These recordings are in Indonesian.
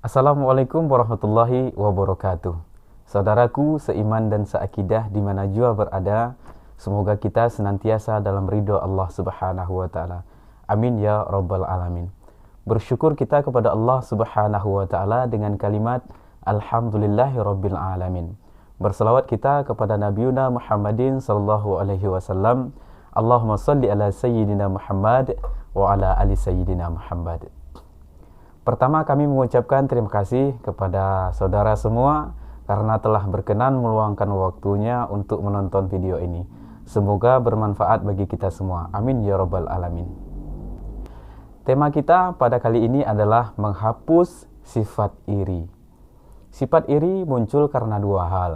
Assalamualaikum warahmatullahi wabarakatuh. Saudaraku seiman dan seakidah di mana jua berada, semoga kita senantiasa dalam ridho Allah Subhanahu wa taala. Amin ya rabbal alamin. Bersyukur kita kepada Allah Subhanahu wa taala dengan kalimat alhamdulillahi rabbil alamin. Berselawat kita kepada Nabiuna Muhammadin sallallahu alaihi wasallam. Allahumma salli ala sayyidina Muhammad wa ala ali sayyidina Muhammad. Pertama kami mengucapkan terima kasih kepada saudara semua karena telah berkenan meluangkan waktunya untuk menonton video ini. Semoga bermanfaat bagi kita semua. Amin ya rabbal alamin. Tema kita pada kali ini adalah menghapus sifat iri. Sifat iri muncul karena dua hal.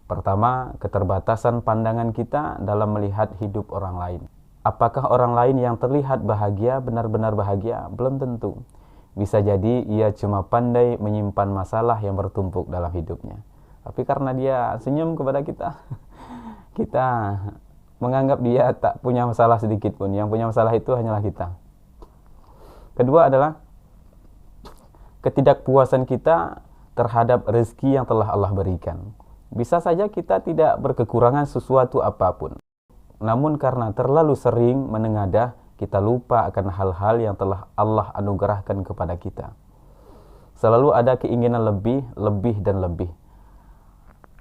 Pertama, keterbatasan pandangan kita dalam melihat hidup orang lain. Apakah orang lain yang terlihat bahagia benar-benar bahagia? Belum tentu. Bisa jadi ia cuma pandai menyimpan masalah yang bertumpuk dalam hidupnya. Tapi karena dia senyum kepada kita, kita menganggap dia tak punya masalah sedikit pun. Yang punya masalah itu hanyalah kita. Kedua adalah ketidakpuasan kita terhadap rezeki yang telah Allah berikan. Bisa saja kita tidak berkekurangan sesuatu apapun. Namun karena terlalu sering menengadah, kita lupa akan hal-hal yang telah Allah anugerahkan kepada kita. Selalu ada keinginan lebih, dan lebih.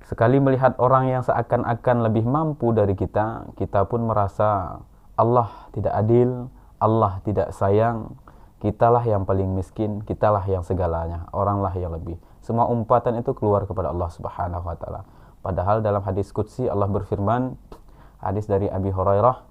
Sekali melihat orang yang seakan-akan lebih mampu dari kita, kita pun merasa Allah tidak adil, Allah tidak sayang, kitalah yang paling miskin, kitalah yang segalanya, oranglah yang lebih. Semua umpatan itu keluar kepada Allah Subhanahu wa taala. Padahal dalam hadis qudsi Allah berfirman, hadis dari Abi Hurairah,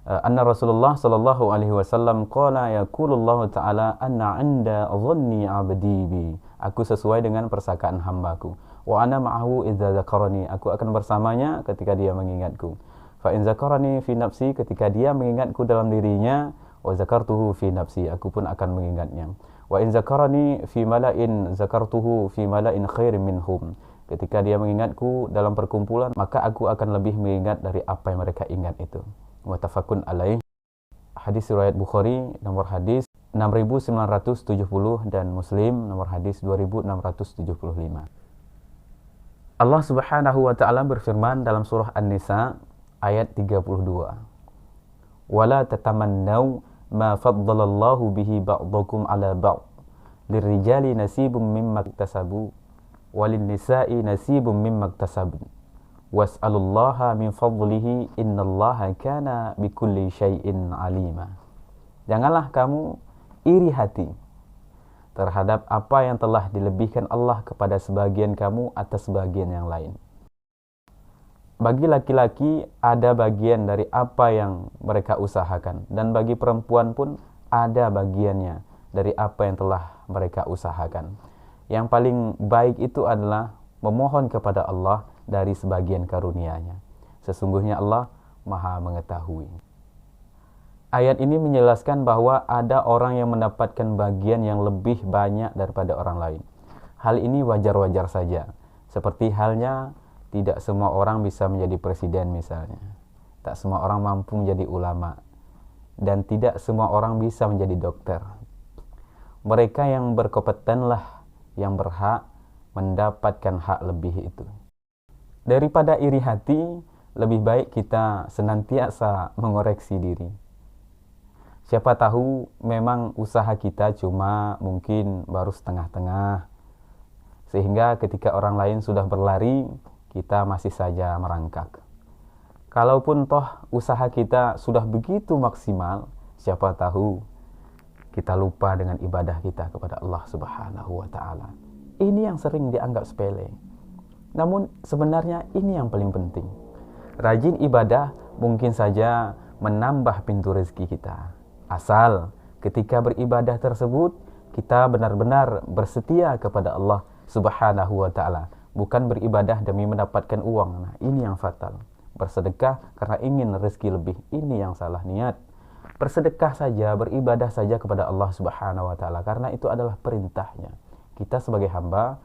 anna Rasulullah sallallahu alaihi wasallam qala yaqulullahu ta'ala anna 'inda dhanni 'abdi bi. Aku sesuai dengan persakaan hambaku. Wa ana ma'ahu idza dzakarani. Aku akan bersamanya ketika dia mengingatku. Fa in dzakarani fi nafsi, ketika dia mengingatku dalam dirinya, wa dzakartuhu fi nafsi, aku pun akan mengingatnya. Wa in dzakarani fi mala'in dzakartuhu fi mala'in khairin minhum. Ketika dia mengingatku dalam perkumpulan, maka aku akan lebih mengingat dari apa yang mereka ingat itu. Muttafaqun alaih. Hadis riwayat Bukhari nomor hadis 6970 dan Muslim nomor hadis 2675. Allah Subhanahu wa taala berfirman dalam surah An-Nisa ayat 32. Wala tatamannaw ma faddalallahu bihi ba'dakum ala ba'd. Lirrijali nasibum mimma iktasabu walin nisa'i nasibum mimma iktasabun. Was'alullaha min fadlihi innallaha kana bikulli syai'in alima. Janganlah kamu iri hati terhadap apa yang telah dilebihkan Allah kepada sebagian kamu atas sebagian yang lain. Bagi laki-laki ada bagian dari apa yang mereka usahakan, dan bagi perempuan pun ada bagiannya dari apa yang telah mereka usahakan. Yang paling baik itu adalah memohon kepada Allah dari sebagian karunia-Nya. Sesungguhnya Allah Maha mengetahui. Ayat ini menjelaskan bahwa ada orang yang mendapatkan bagian yang lebih banyak daripada orang lain. Hal ini wajar-wajar saja. Seperti halnya tidak semua orang bisa menjadi presiden misalnya. Tak semua orang mampu menjadi ulama. Dan tidak semua orang bisa menjadi dokter. Mereka yang berkompetenlah yang berhak mendapatkan hak lebih itu. Daripada iri hati, lebih baik kita senantiasa mengoreksi diri. Siapa tahu memang usaha kita cuma mungkin baru setengah-tengah, sehingga ketika orang lain sudah berlari, kita masih saja merangkak. Kalaupun toh usaha kita sudah begitu maksimal, siapa tahu kita lupa dengan ibadah kita kepada Allah Subhanahu wa taala. Ini yang sering dianggap sepele. Namun sebenarnya ini yang paling penting. Rajin ibadah mungkin saja menambah pintu rezeki kita. Asal ketika beribadah tersebut kita benar-benar bersetia kepada Allah Subhanahu wa taala, bukan beribadah demi mendapatkan uang. Nah, ini yang fatal. Bersedekah karena ingin rezeki lebih. Ini yang salah niat. Bersedekah saja, beribadah saja kepada Allah Subhanahu wa taala karena itu adalah perintahnya. Kita sebagai hamba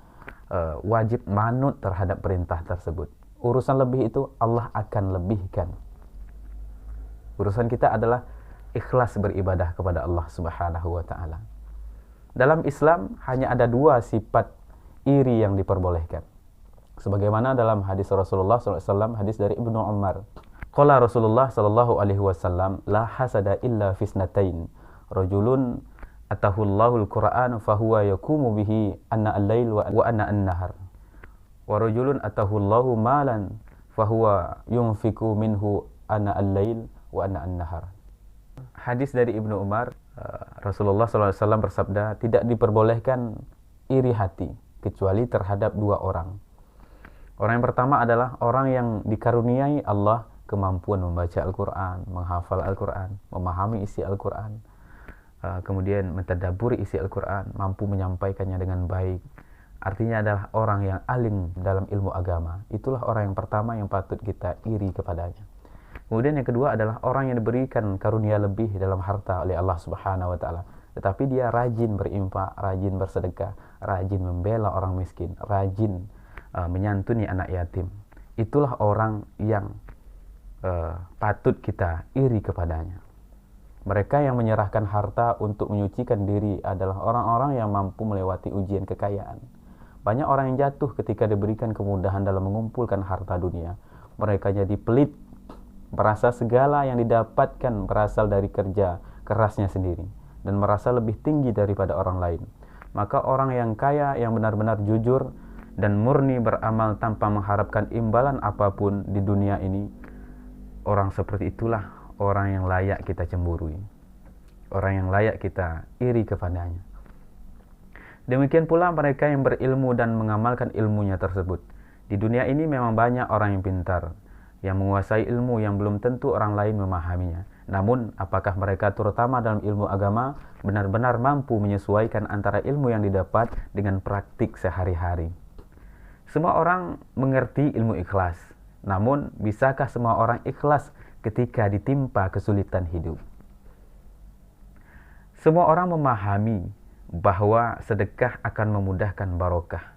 wajib manut terhadap perintah tersebut. Urusan lebih itu Allah akan lebihkan. Urusan kita adalah ikhlas beribadah kepada Allah Subhanahu wa taala. Dalam Islam hanya ada dua sifat iri yang diperbolehkan. Sebagaimana dalam hadis Rasulullah SAW, hadis dari Ibnu Umar. Qala Rasulullah SAW, la hasada illa fisnatain. Rajulun atahullahul Qur'an fahuwa yakumu bihi anna al-lail wa anna an-nahar. Wa rajulun atahullahu malan fahuwa yunfiku minhu anna al-lail wa anna an-nahar. Hadis dari Ibnu Umar, Rasulullah SAW bersabda, tidak diperbolehkan iri hati kecuali terhadap dua orang. Orang yang pertama adalah orang yang dikaruniai Allah kemampuan membaca Al-Quran, menghafal Al-Quran, memahami isi Al-Quran, kemudian mentadabburi isi Al-Quran, mampu menyampaikannya dengan baik. Artinya adalah orang yang alim dalam ilmu agama. Itulah orang yang pertama yang patut kita iri kepadanya. Kemudian yang kedua adalah orang yang diberikan karunia lebih dalam harta oleh Allah Subhanahu wa taala, tetapi dia rajin berinfak, rajin bersedekah, rajin membela orang miskin, rajin menyantuni anak yatim. Itulah orang yang patut kita iri kepadanya. Mereka yang menyerahkan harta untuk menyucikan diri adalah orang-orang yang mampu melewati ujian kekayaan. Banyak orang yang jatuh ketika diberikan kemudahan dalam mengumpulkan harta dunia. Mereka jadi pelit, merasa segala yang didapatkan berasal dari kerja kerasnya sendiri, dan merasa lebih tinggi daripada orang lain. Maka orang yang kaya, yang benar-benar jujur dan murni beramal tanpa mengharapkan imbalan apapun di dunia ini, orang seperti itulah orang yang layak kita cemburui, orang yang layak kita iri kepadanya. Demikian pula mereka yang berilmu dan mengamalkan ilmunya tersebut. Di dunia ini memang banyak orang yang pintar, yang menguasai ilmu yang belum tentu orang lain memahaminya. Namun, apakah mereka terutama dalam ilmu agama benar-benar mampu menyesuaikan antara ilmu yang didapat dengan praktik sehari-hari? Semua orang mengerti ilmu ikhlas. Namun, bisakah semua orang ikhlas ketika ditimpa kesulitan hidup? Semua orang memahami bahwa sedekah akan memudahkan barokah.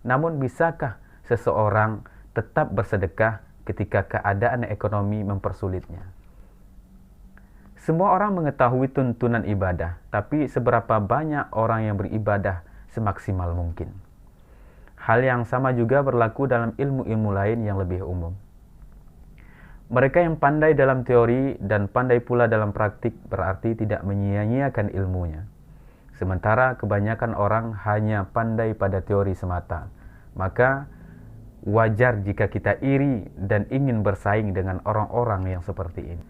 Namun, bisakah seseorang tetap bersedekah ketika keadaan ekonomi mempersulitnya? Semua orang mengetahui tuntunan ibadah, tapi seberapa banyak orang yang beribadah semaksimal mungkin? Hal yang sama juga berlaku dalam ilmu-ilmu lain yang lebih umum. Mereka yang pandai dalam teori dan pandai pula dalam praktik berarti tidak menyia-nyiakan ilmunya. Sementara kebanyakan orang hanya pandai pada teori semata. Maka wajar jika kita iri dan ingin bersaing dengan orang-orang yang seperti ini.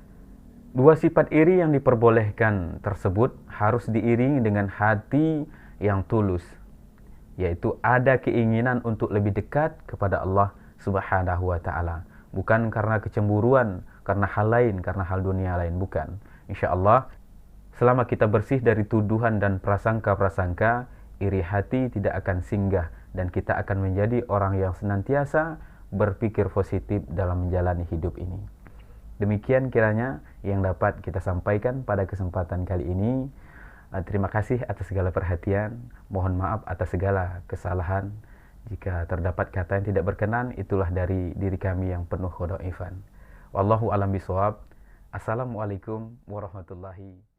Dua sifat iri yang diperbolehkan tersebut harus diiringi dengan hati yang tulus, yaitu ada keinginan untuk lebih dekat kepada Allah Subhanahu wa taala, bukan karena kecemburuan, karena hal lain, karena hal dunia lain, bukan. Insyaallah, selama kita bersih dari tuduhan dan prasangka-prasangka, iri hati tidak akan singgah dan kita akan menjadi orang yang senantiasa berpikir positif dalam menjalani hidup ini. Demikian kiranya yang dapat kita sampaikan pada kesempatan kali ini. Terima kasih atas segala perhatian. Mohon maaf atas segala kesalahan. Jika terdapat kata yang tidak berkenan, itulah dari diri kami yang penuh khodhoifan. Wallahu a'lam bishawab. Assalamualaikum warahmatullahi wabarakatuh.